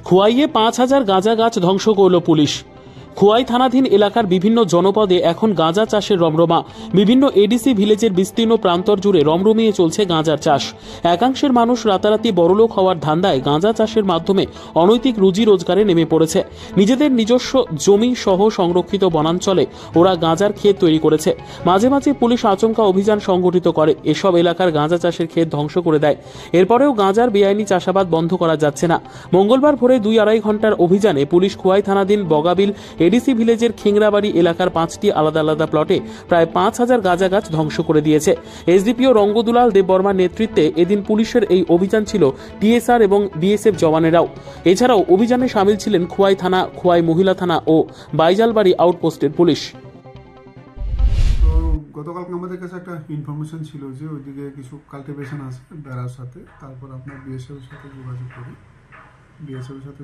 খোয়াইয়ে ৫,০০০ গাঁজা গাছ ধ্বংস করল পুলিশ। খোয়াই থানাধীন এলাকার বিভিন্ন জনপদে এখন গাঁজা চাষের রমরমা। বিভিন্ন এডিসি ভিলেজের বিস্তীর্ণ প্রান্তর জুড়ে রমরমিয়ে চলছে গাঁজার চাষ। একাংশের মানুষ রাতারাতি বড়লোক হওয়ার ধান্দায় গাঁজা চাষের মাধ্যমে অনৈতিক রুজি রোজগারে নেমে পড়েছে। নিজেদের নিজস্ব জমি সহ সংরক্ষিত বনাঞ্চলে ওরা গাঁজার ক্ষেত তৈরি করেছে। মাঝে মাঝে পুলিশ আচমকা অভিযান সংগঠিত করে এসব এলাকার গাঁজা চাষের ক্ষেত ধ্বংস করে দেয়। এরপরেও গাঁজার বেআইনি চাষাবাদ বন্ধ করা যাচ্ছে না। মঙ্গলবার ভোরে ২-২.৫ ঘন্টার অভিযানে পুলিশ খোয়াই থানাধীন বগাবিল এডিসি ভিলেজের খেংরাবাড়ি এলাকার ৫টি আলাদা আলাদা প্লটে প্রায় ৫,০০০ গাঁজা গাছ ধ্বংস করে দিয়েছে। এসডিপিও রঙ্গদুলাল দেববর্মার নেতৃত্বে এদিন পুলিশের এই অভিযান ছিল টিএসআর এবং বিএসএফ জওয়ানেরাও। এছাড়াও অভিযানে সামিল ছিলেন খোয়াই থানা, খোয়াই মহিলা থানা ও বাইজালবাড়ি আউটপোস্টের পুলিশ। গতকালকে আমাদের কাছে একটা ইনফরমেশন ছিল যে ওইদিকে কিছু কাল্টিভেশন আছে বেড়ার সাথে। তারপর আপনার বিএসএফের সাথে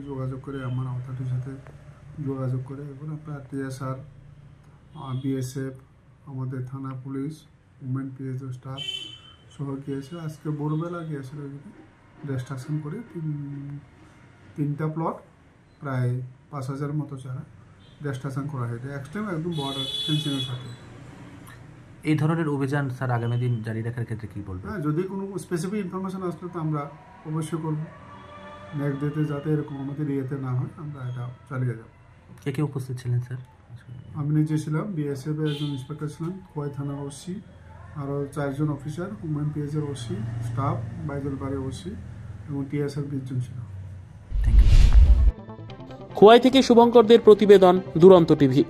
যোগাযোগ করে আমার অথরিটির সাথে যোগাযোগ করে এবং আপনার টিএসআর, বিএসএফ, আমাদের থানা পুলিশ, উমেন পিএসও স্টাফ সহ গিয়েছে। আজকে ভোরবেলা গিয়েছিল ডিস্ট্রাকশন করে 3টা প্লট প্রায় ৫,০০০ মতো চারা ডিস্ট্রাকশন করা হয়েছে এক্সট্রিম একদম বর্ডার ফেন্সিংয়ের সাথে। এই ধরনের অভিযান স্যার আগামী দিন জারি রাখার ক্ষেত্রে কী বলবেন? হ্যাঁ, যদি কোনো স্পেসিফিক ইনফরমেশন আসলে তো আমরা অবশ্যই করব। নেক্সট ডেতে যাতে এরকম আমাদের ইয়েতে না হয় আমরা এটা চালিয়ে যাব। কে কে উপস্থিত ছিলেন স্যার? আমি নিজে ছিলাম, বিএসএফ এর একজন ইন্সপেক্টর ছিলেন, খোয়াই থানার ওসি, আরও 4 জন অফিসার, উমেন পিএসের ওসি, স্টাফ, বাইজলবাড়ির ওসি এবং টিএসআর 20 জন ছিল। খোয়াই থেকে শুভঙ্করদের প্রতিবেদন, দুরন্ত টিভি।